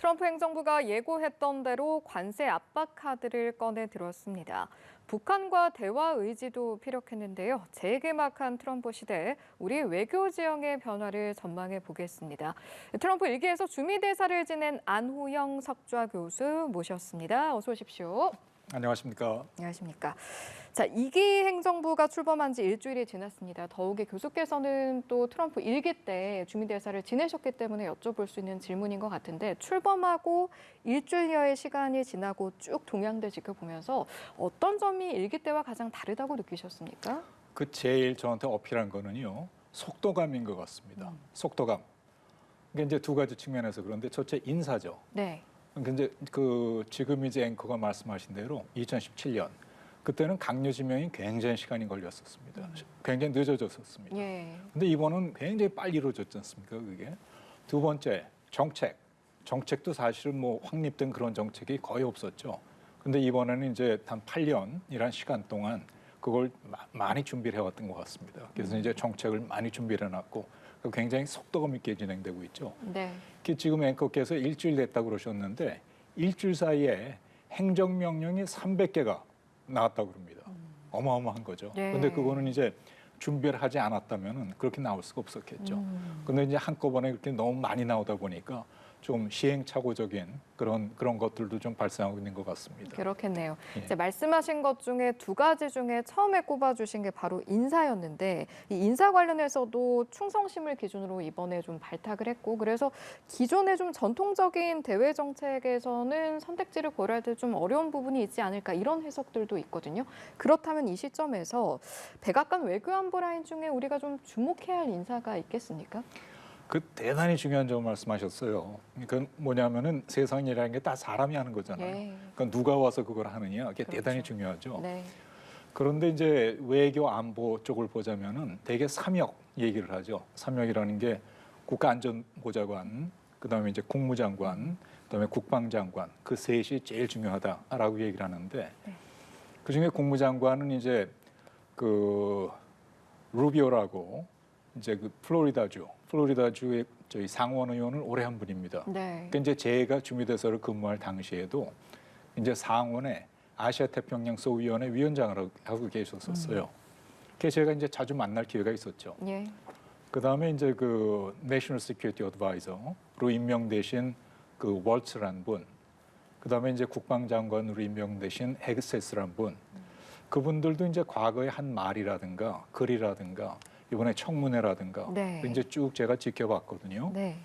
트럼프 행정부가 예고했던 대로 관세 압박 카드를 꺼내 들었습니다. 북한과 대화 의지도 피력했는데요. 재개막한 트럼프 시대 우리 외교 지형의 변화를 전망해 보겠습니다. 트럼프 일기에서 주미대사를 지낸 안호영 석좌 교수 모셨습니다. 어서 오십시오. 안녕하십니까. 안녕하십니까. 자, 2기 행정부가 출범한 지 일주일이 지났습니다. 더욱이 교수께서는 또 트럼프 일기 때 주미대사를 지내셨기 때문에 여쭤볼 수 있는 질문인 것 같은데 출범하고 일주일여의 시간이 지나고 쭉 동향들 지켜보면서 어떤 점이 일기 때와 가장 다르다고 느끼셨습니까? 그 제일 저한테 어필한 거는요. 속도감인 것 같습니다. 속도감. 이게 이제 두 가지 측면에서 그런데 첫째 인사죠. 네. 근데 지금 이제 앵커가 말씀하신 대로 2017년 그때는 강요 지명이 굉장히 시간이 걸렸었습니다. 굉장히 늦어졌었습니다. 예. 근데 이번은 굉장히 빨리 이루어졌지 않습니까? 그게. 두 번째 정책. 정책도 사실은 뭐 확립된 그런 정책이 거의 없었죠. 근데 이번에는 이제 단 8년이란 시간 동안 그걸 많이 준비를 해왔던 것 같습니다. 그래서 이제 정책을 많이 준비를 해놨고 굉장히 속도감 있게 진행되고 있죠. 네. 지금 앵커께서 일주일 됐다고 그러셨는데 일주일 사이에 행정명령이 300개가 나왔다고 그럽니다. 어마어마한 거죠. 그런데 그거는 이제 준비를 하지 않았다면 그렇게 나올 수가 없었겠죠. 그런데 이제 한꺼번에 그렇게 너무 많이 나오다 보니까 좀 시행착오적인 그런 것들도 좀 발생하고 있는 것 같습니다. 그렇겠네요. 예. 이제 말씀하신 것 중에 두 가지 중에 처음에 꼽아주신 게 바로 인사였는데 이 인사 관련해서도 충성심을 기준으로 이번에 좀 발탁을 했고 그래서 기존의 좀 전통적인 대외 정책에서는 선택지를 고려할 때 좀 어려운 부분이 있지 않을까 이런 해석들도 있거든요. 그렇다면 이 시점에서 백악관 외교안보 라인 중에 우리가 좀 주목해야 할 인사가 있겠습니까? 그 대단히 중요한 점 말씀하셨어요. 그러니까 뭐냐면은 세상이라는 게 다 사람이 하는 거잖아요. 예. 그러니까 누가 와서 그걸 하느냐 그게 그렇죠. 대단히 중요하죠. 네. 그런데 이제 외교 안보 쪽을 보자면은 대개 3역 얘기를 하죠. 3역이라는 게 국가안전보좌관, 그다음에 이제 국무장관, 그다음에 국방장관 그 셋이 제일 중요하다라고 얘기를 하는데 그 중에 국무장관은 이제 그 루비오라고 이제 그 플로리다주의 저희 상원 의원을 오래 한 분입니다. 네. 그러니까 이제 제가 주미대사를 근무할 당시에도 이제 상원에 아시아 태평양 소위원회 위원장을 하고 계셨었어요. 그래서 제가 이제 자주 만날 기회가 있었죠. 예. 그다음에 이제 그 내셔널 시큐리티 어드바이저로 임명되신 그 월츠란 분, 그다음에 이제 국방장관으로 임명되신 헤그세스란 분, 그분들도 이제 과거에 한 말이라든가 글이라든가 이번에 청문회라든가 네. 이제 쭉 제가 지켜봤거든요. 네.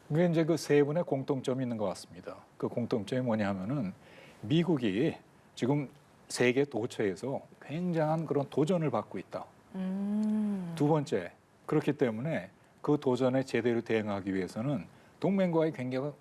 그게 이제 그 세 분의 공통점이 있는 것 같습니다. 그 공통점이 뭐냐면은 미국이 지금 세계 도처에서 굉장한 그런 도전을 받고 있다. 두 번째, 그렇기 때문에 그 도전에 제대로 대응하기 위해서는 동맹과의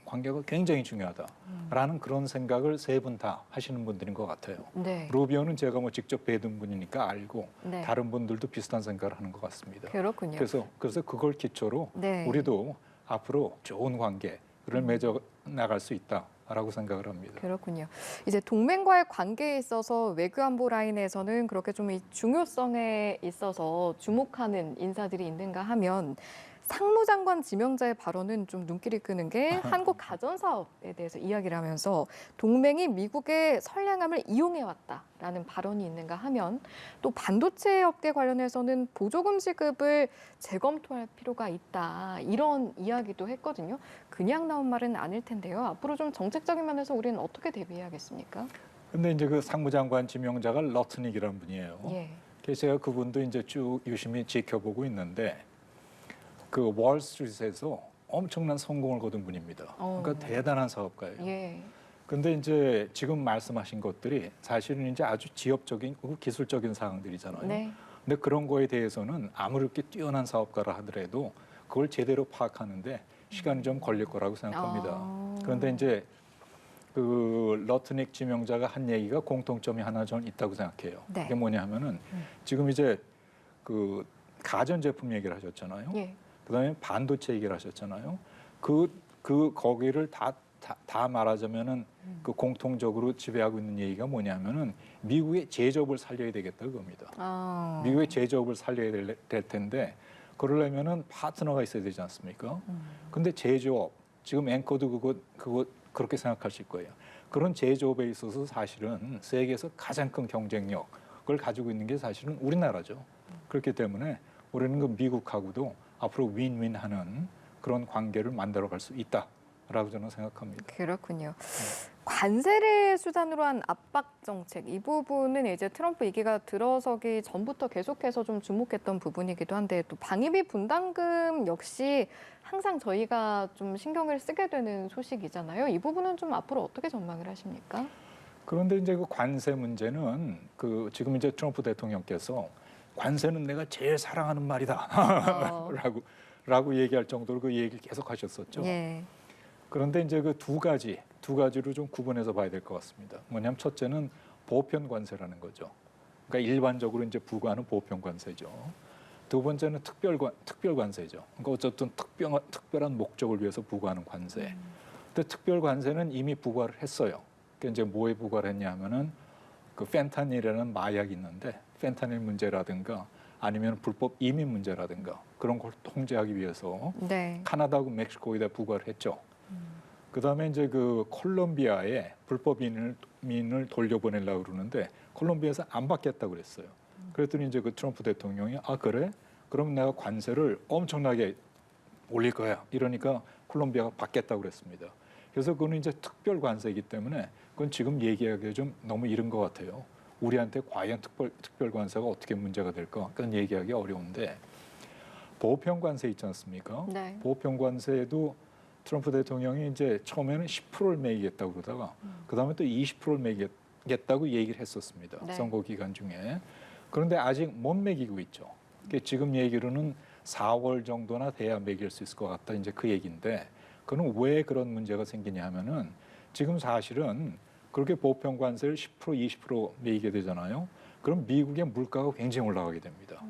관계가 굉장히 중요하다라는 그런 생각을 세 분 다 하시는 분들인 것 같아요. 네. 루비오는 제가 뭐 직접 뵈둔 분이니까 알고 네. 다른 분들도 비슷한 생각을 하는 것 같습니다. 그렇군요. 그래서 그걸 기초로 네. 우리도 앞으로 좋은 관계를 맺어 나갈 수 있다라고 생각을 합니다. 그렇군요. 이제 동맹과의 관계에 있어서 외교안보 라인에서는 그렇게 좀 이 중요성에 있어서 주목하는 인사들이 있는가 하면 상무장관 지명자의 발언은 좀 눈길이 끄는 게 한국 가전사업에 대해서 이야기를 하면서 동맹이 미국의 선량함을 이용해왔다라는 발언이 있는가 하면 또 반도체 업계 관련해서는 보조금 지급을 재검토할 필요가 있다 이런 이야기도 했거든요. 그냥 나온 말은 아닐 텐데요. 앞으로 좀 정책적인 면에서 우리는 어떻게 대비해야겠습니까? 근데 이제 그 상무장관 지명자가 러트닉이라는 분이에요. 예. 그래서 제가 그분도 이제 쭉 유심히 지켜보고 있는데 그 월스트리트에서 엄청난 성공을 거둔 분입니다. 그러니까 대단한 사업가예요. 예. 근데 이제 지금 말씀하신 것들이 사실은 이제 아주 지엽적인 기술적인 사항들이잖아요. 네. 근데 그런 거에 대해서는 아무리 이렇게 뛰어난 사업가라 하더라도 그걸 제대로 파악하는데 시간이 좀 걸릴 거라고 생각합니다. 그런데 이제 그 러트닉 지명자가 한 얘기가 공통점이 하나 좀 있다고 생각해요. 네. 그게 뭐냐면은 지금 이제 그 가전제품 얘기를 하셨잖아요. 예. 그다음에 반도체 얘기를 하셨잖아요. 거기를 다 말하자면은 그 공통적으로 지배하고 있는 얘기가 뭐냐면은 미국의 제조업을 살려야 되겠다 그겁니다. 미국의 제조업을 살려야 될 텐데 그러려면은 파트너가 있어야 되지 않습니까? 근데 제조업 지금 앵커도 그거 그렇게 생각하실 거예요. 그런 제조업에 있어서 사실은 세계에서 가장 큰 경쟁력을 가지고 있는 게 사실은 우리나라죠. 그렇기 때문에 우리는 그 미국하고도 앞으로 윈윈하는 그런 관계를 만들어갈 수 있다라고 저는 생각합니다. 그렇군요. 관세를 수단으로 한 압박 정책 이 부분은 이제 트럼프 임기가 들어서기 전부터 계속해서 좀 주목했던 부분이기도 한데 또 방위비 분담금 역시 항상 저희가 좀 신경을 쓰게 되는 소식이잖아요. 이 부분은 좀 앞으로 어떻게 전망을 하십니까? 그런데 이제 그 관세 문제는 그 지금 이제 트럼프 대통령께서 관세는 내가 제일 사랑하는 말이다. 어, 라고 얘기할 정도로 그 얘기를 계속 하셨었죠. 예. 그런데 이제 그 두 가지로 좀 구분해서 봐야 될 것 같습니다. 뭐냐면 첫째는 보편 관세라는 거죠. 그러니까 일반적으로 이제 부과하는 보편 관세죠. 두 번째는 특별 관세죠. 그러니까 어쨌든 특별한 목적을 위해서 부과하는 관세. 근데 특별 관세는 이미 부과를 했어요. 그러니까 이제 뭐에 부과를 했냐면은 그 펜타닐이라는 마약이 있는데 펜타닐 문제라든가 아니면 불법 이민 문제라든가 그런 걸 통제하기 위해서 네. 카나다하고 멕시코에다 부과를 했죠. 그다음에 이제 그 콜롬비아에 불법 이민을 돌려보내려고 그러는데 콜롬비아에서 안 받겠다고 그랬어요. 그랬더니 이제 그 트럼프 대통령이 아 그래? 그럼 내가 관세를 엄청나게 올릴 거야. 이러니까 콜롬비아가 받겠다고 그랬습니다. 그래서 그거는 이제 특별 관세이기 때문에 그건 지금 얘기하기 좀 너무 이른 것 같아요. 우리한테 과연 특별 관세가 어떻게 문제가 될까? 그건 얘기하기 어려운데 보편 관세 있지 않습니까? 네. 보편 관세도 트럼프 대통령이 이제 처음에는 10%를 매기겠다고 그러다가 그다음에 또 20%를 매기겠다고 얘기를 했었습니다. 네. 선거 기간 중에. 그런데 아직 못 매기고 있죠. 지금 얘기로는 4월 정도나 돼야 매길 수 있을 것 같다. 이제 그 얘기인데 그는 왜 그런 문제가 생기냐 하면은 지금 사실은 그렇게 보편 관세를 10% 20% 매기게 되잖아요. 그럼 미국의 물가가 굉장히 올라가게 됩니다.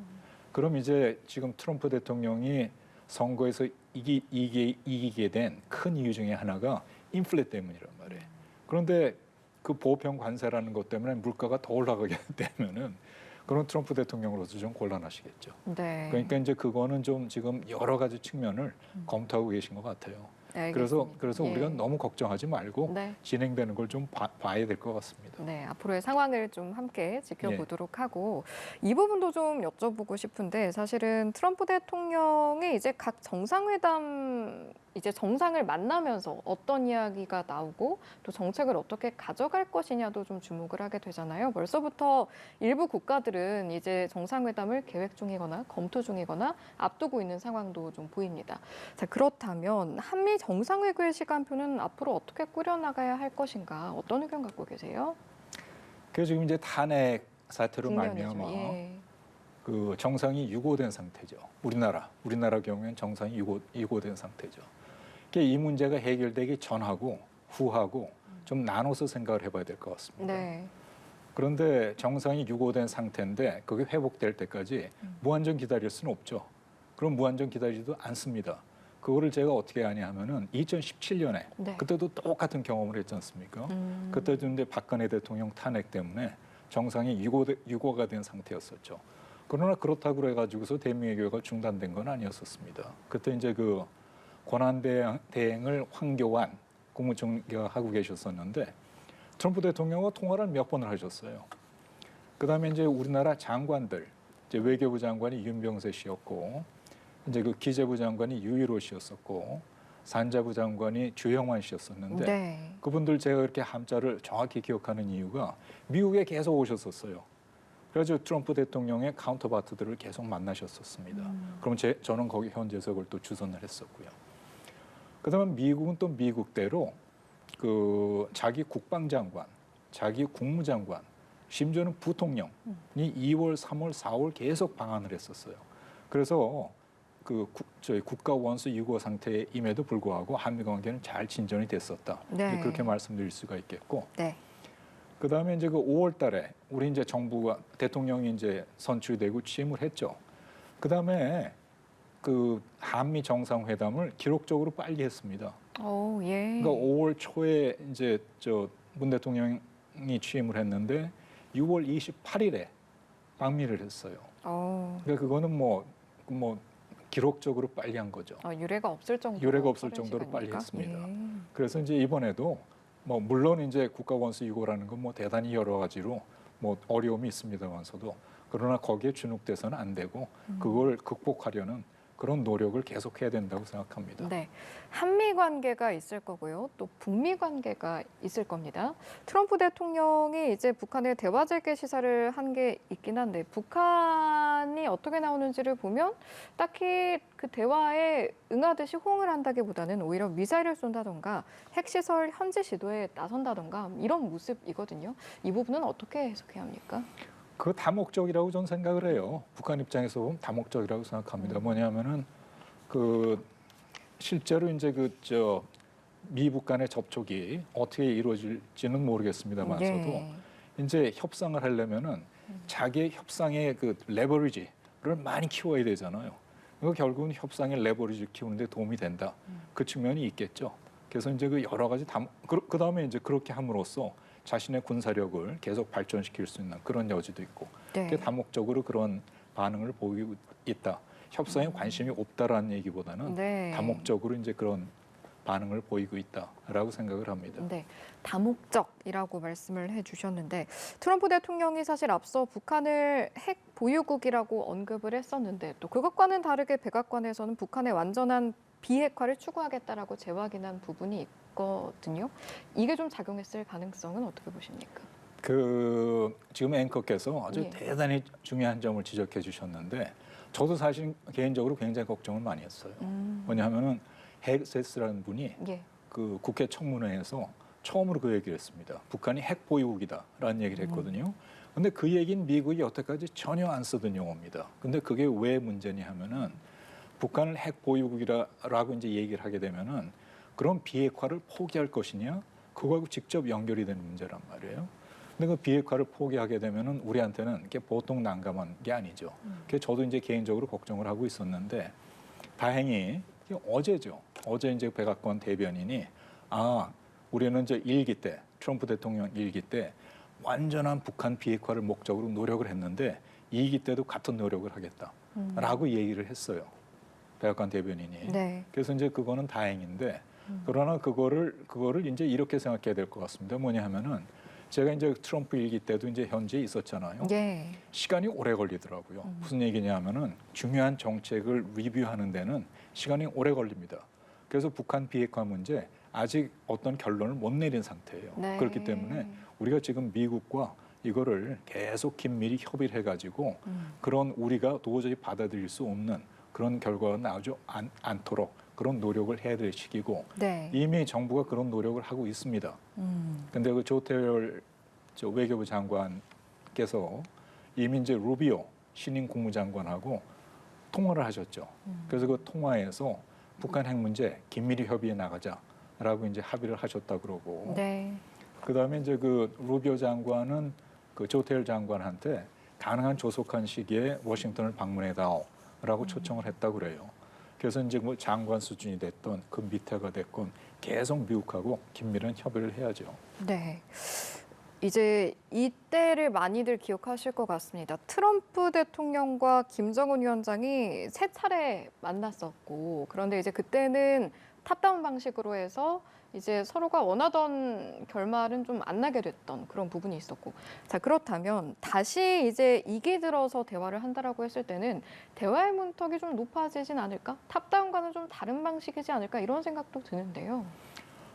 그럼 이제 지금 트럼프 대통령이 선거에서 이기게 된 큰 이유 중에 하나가 인플레 때문이란 말이에요. 그런데 그 보편 관세라는 것 때문에 물가가 더 올라가게 되면은 그런 트럼프 대통령으로서 좀 곤란하시겠죠. 네. 그러니까 이제 그거는 좀 지금 여러 가지 측면을 검토하고 계신 것 같아요. 그래서 알겠습니다. 우리가 예. 너무 걱정하지 말고 네. 진행되는 걸 좀 봐야 될 것 같습니다. 네, 앞으로의 상황을 좀 함께 지켜보도록 예. 하고 이 부분도 좀 여쭤보고 싶은데 사실은 트럼프 대통령이 이제 각 정상회담 이제 정상을 만나면서 어떤 이야기가 나오고 또 정책을 어떻게 가져갈 것이냐도 좀 주목을 하게 되잖아요. 벌써부터 일부 국가들은 이제 정상회담을 계획 중이거나 검토 중이거나 앞두고 있는 상황도 좀 보입니다. 자, 그렇다면 한미 정상회담의 시간표는 앞으로 어떻게 꾸려나가야 할 것인가? 어떤 의견 갖고 계세요? 그래서 지금 이제 탄핵 사태로 국면이죠. 말미암아 예. 그 정상이 유고된 상태죠. 우리나라 경우에는 정상이 유고된 상태죠. 이 문제가 해결되기 전하고 후하고 좀 나눠서 생각을 해봐야 될 것 같습니다. 네. 그런데 정상이 유고된 상태인데 그게 회복될 때까지 무한정 기다릴 수는 없죠. 그럼 무한정 기다리지도 않습니다. 그거를 제가 어떻게 하냐 하면은 2017년에 네. 그때도 똑같은 경험을 했지 않습니까? 그때도 이제 박근혜 대통령 탄핵 때문에 정상이 유고가 된 상태였었죠. 그러나 그렇다고 그래가지고서 대미외교가 중단된 건 아니었었습니다. 그때 이제 그 권한 대행을 황교안 국무총리가 하고 계셨었는데 트럼프 대통령과 통화를 몇 번을 하셨어요. 그다음에 이제 우리나라 장관들, 이제 외교부 장관이 윤병세 씨였고, 이제 그 기재부 장관이 유일호 씨였었고, 산자부 장관이 주영환 씨였었는데 네. 그분들 제가 그렇게 함자를 정확히 기억하는 이유가 미국에 계속 오셨었어요. 그래서 트럼프 대통령의 카운터파트들을 계속 만나셨었습니다. 그럼 저는 거기 현재석을 또 주선을 했었고요. 그다음에 미국은 또 미국대로 그 자기 국방장관, 자기 국무장관, 심지어는 부통령이 2월, 3월, 4월 계속 방한을 했었어요. 그래서 저희 국가 원수 유고 상태임에도 불구하고 한미 관계는 잘 진전이 됐었다. 네. 그렇게 말씀드릴 수가 있겠고. 네. 그다음에 이제 그 5월달에 우리 이제 정부가 대통령이 이제 선출되고 취임을 했죠. 그다음에 그 한미 정상회담을 기록적으로 빨리 했습니다. 오, 예. 그러니까 5월 초에 이제 문 대통령이 취임을 했는데 6월 28일에 방미를 했어요. 오. 그러니까 그거는 뭐 기록적으로 빨리 한 거죠. 유례가 없을 정도로 유례가 없을 빠른 정도로 빨리 시간입니까? 했습니다. 예. 그래서 이제 이번에도 뭐 물론 이제 국가 원수 이고라는 건 뭐 대단히 여러 가지로 뭐 어려움이 있습니다만서도 그러나 거기에 주눅돼서는 안 되고 그걸 극복하려는 그런 노력을 계속해야 된다고 생각합니다. 네, 한미 관계가 있을 거고요. 또 북미 관계가 있을 겁니다. 트럼프 대통령이 이제 북한에 대화 재개 시사를 한 게 있긴 한데 북한이 어떻게 나오는지를 보면 딱히 그 대화에 응하듯이 호응을 한다기보다는 오히려 미사일을 쏜다던가 핵시설 현지 시도에 나선다던가 이런 모습이거든요. 이 부분은 어떻게 해석해야 합니까? 그 다목적이라고 저는 생각을 해요. 북한 입장에서 보면 다목적이라고 생각합니다. 뭐냐면은 그 실제로 이제 미북 간의 접촉이 어떻게 이루어질지는 모르겠습니다만서도 예. 이제 협상을 하려면은 자기의 협상의 그 레버리지를 많이 키워야 되잖아요. 그 결국은 협상의 레버리지 키우는데 도움이 된다. 그 측면이 있겠죠. 그래서 이제 그 여러 가지 그 다음에 이제 그렇게 함으로써 자신의 군사력을 계속 발전시킬 수 있는 그런 여지도 있고 네. 그게 다목적으로 그런 반응을 보이고 있다. 협상에 관심이 없다라는 얘기보다는 네. 다목적으로 이제 그런 반응을 보이고 있다라고 생각을 합니다. 네, 다목적이라고 말씀을 해주셨는데 트럼프 대통령이 사실 앞서 북한을 핵 보유국이라고 언급을 했었는데 또 그것과는 다르게 백악관에서는 북한의 완전한 비핵화를 추구하겠다라고 재확인한 부분이 있거든요. 이게 좀 작용했을 가능성은 어떻게 보십니까? 지금 앵커께서 아주 예. 대단히 중요한 점을 지적해 주셨는데 저도 사실 개인적으로 굉장히 걱정을 많이 했어요. 뭐냐면은 헤그세스라는 분이 예. 그 국회 청문회에서 처음으로 그 얘기를 했습니다. 북한이 핵 보유국이다라는 얘기를 했거든요. 근데 그 얘기는 미국이 여태까지 전혀 안 쓰던 용어입니다. 근데 그게 왜 문제냐 하면은 북한을 핵 보유국이라고 이제 얘기를 하게 되면은 그런 비핵화를 포기할 것이냐 그거하고 직접 연결이 되는 문제란 말이에요. 근데 그 비핵화를 포기하게 되면은 우리한테는 이게 보통 난감한 게 아니죠. 그래서 저도 이제 개인적으로 걱정을 하고 있었는데 다행히 어제죠. 어제 이제 백악관 대변인이 우리는 이제 일기 때 트럼프 대통령 일기 때 완전한 북한 비핵화를 목적으로 노력을 했는데 2기 때도 같은 노력을 하겠다라고 얘기를 했어요. 백악관 대변인이. 네. 그래서 이제 그거는 다행인데 그러나 그거를 이제 이렇게 생각해야 될 것 같습니다. 뭐냐 하면은 제가 이제 트럼프 일기 때도 이제 현지에 있었잖아요. 예. 시간이 오래 걸리더라고요. 무슨 얘기냐면은 중요한 정책을 리뷰하는 데는 시간이 오래 걸립니다. 그래서 북한 비핵화 문제 아직 어떤 결론을 못 내린 상태예요. 네. 그렇기 때문에 우리가 지금 미국과 이거를 계속 긴밀히 협의를 해가지고 그런 우리가 도저히 받아들일 수 없는 그런 결과가 나오지 않도록 그런 노력을 해야 될 시기고 네. 이미 정부가 그런 노력을 하고 있습니다. 근데 그 조태열 외교부 장관께서 이미 이제 루비오 신임 국무장관하고 통화를 하셨죠. 그래서 그 통화에서 북한 핵 문제 긴밀히 협의해 나가자라고 이제 합의를 하셨다 그러고. 네. 그다음에 이제 그 루비오 장관은 그 조태열 장관한테 가능한 조속한 시기에 워싱턴을 방문해다오라고 초청을 했다 그래요. 그래서 이제 뭐 장관 수준이 됐던 그 밑에가 됐건 계속 미국하고 긴밀한 협의를 해야죠. 네. 이제 이때를 많이들 기억하실 것 같습니다. 트럼프 대통령과 김정은 위원장이 세 차례 만났었고, 그런데 이제 그때는 탑다운 방식으로 해서 이제 서로가 원하던 결말은 좀 안 나게 됐던 그런 부분이 있었고, 자 그렇다면 다시 이제 2기 들어서 대화를 한다라고 했을 때는 대화의 문턱이 좀 높아지진 않을까? 탑다운과는 좀 다른 방식이지 않을까? 이런 생각도 드는데요.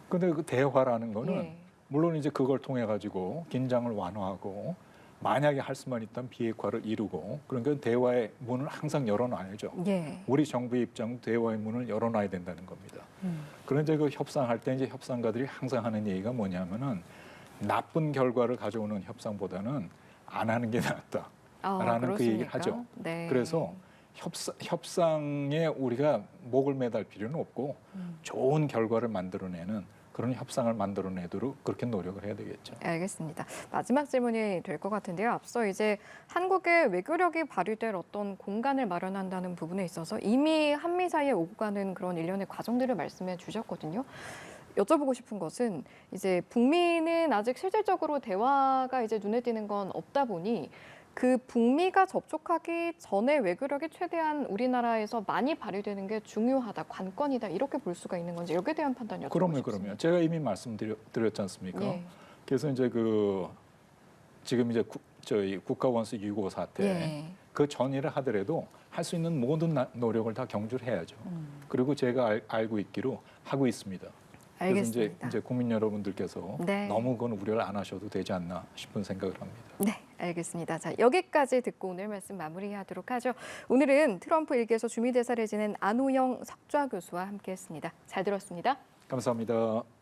근데 그 대화라는 거는 예. 물론 이제 그걸 통해 가지고 긴장을 완화하고 만약에 할 수만 있다면 비핵화를 이루고 그러니까 대화의 문을 항상 열어놔야죠. 예. 우리 정부의 입장 대화의 문을 열어놔야 된다는 겁니다. 그런데 그 협상할 때 이제 협상가들이 항상 하는 얘기가 뭐냐면은 나쁜 결과를 가져오는 협상보다는 안 하는 게 낫다라는 그 얘기를 하죠. 네. 그래서 협상에 우리가 목을 매달 필요는 없고 좋은 결과를 만들어내는 그런 협상을 만들어내도록 그렇게 노력을 해야 되겠죠. 알겠습니다. 마지막 질문이 될 것 같은데요. 앞서 이제 한국의 외교력이 발휘될 어떤 공간을 마련한다는 부분에 있어서 이미 한미 사이에 오고 가는 그런 일련의 과정들을 말씀해 주셨거든요. 여쭤보고 싶은 것은 이제 북미는 아직 실질적으로 대화가 이제 눈에 띄는 건 없다 보니 그 북미가 접촉하기 전에 외교력이 최대한 우리나라에서 많이 발휘되는 게 중요하다, 관건이다 이렇게 볼 수가 있는 건지 여기에 대한 판단이 어떻게 그럼요, 보십니까? 그럼요. 제가 이미 말씀드렸지 않습니까? 예. 그래서 이제 지금 이제 저희 국가 원수 유고 사태 예. 그 전일을 하더라도 할 수 있는 모든 노력을 다 경주를 해야죠. 그리고 제가 알고 있기로 하고 있습니다. 그래서 알겠습니다. 이제 국민 여러분들께서 네. 너무 그건 우려를 안 하셔도 되지 않나 싶은 생각을 합니다. 네, 알겠습니다. 자, 여기까지 듣고 오늘 말씀 마무리하도록 하죠. 오늘은 트럼프 일기에서 주미대사를 지낸 안호영 석좌 교수와 함께했습니다. 잘 들었습니다. 감사합니다.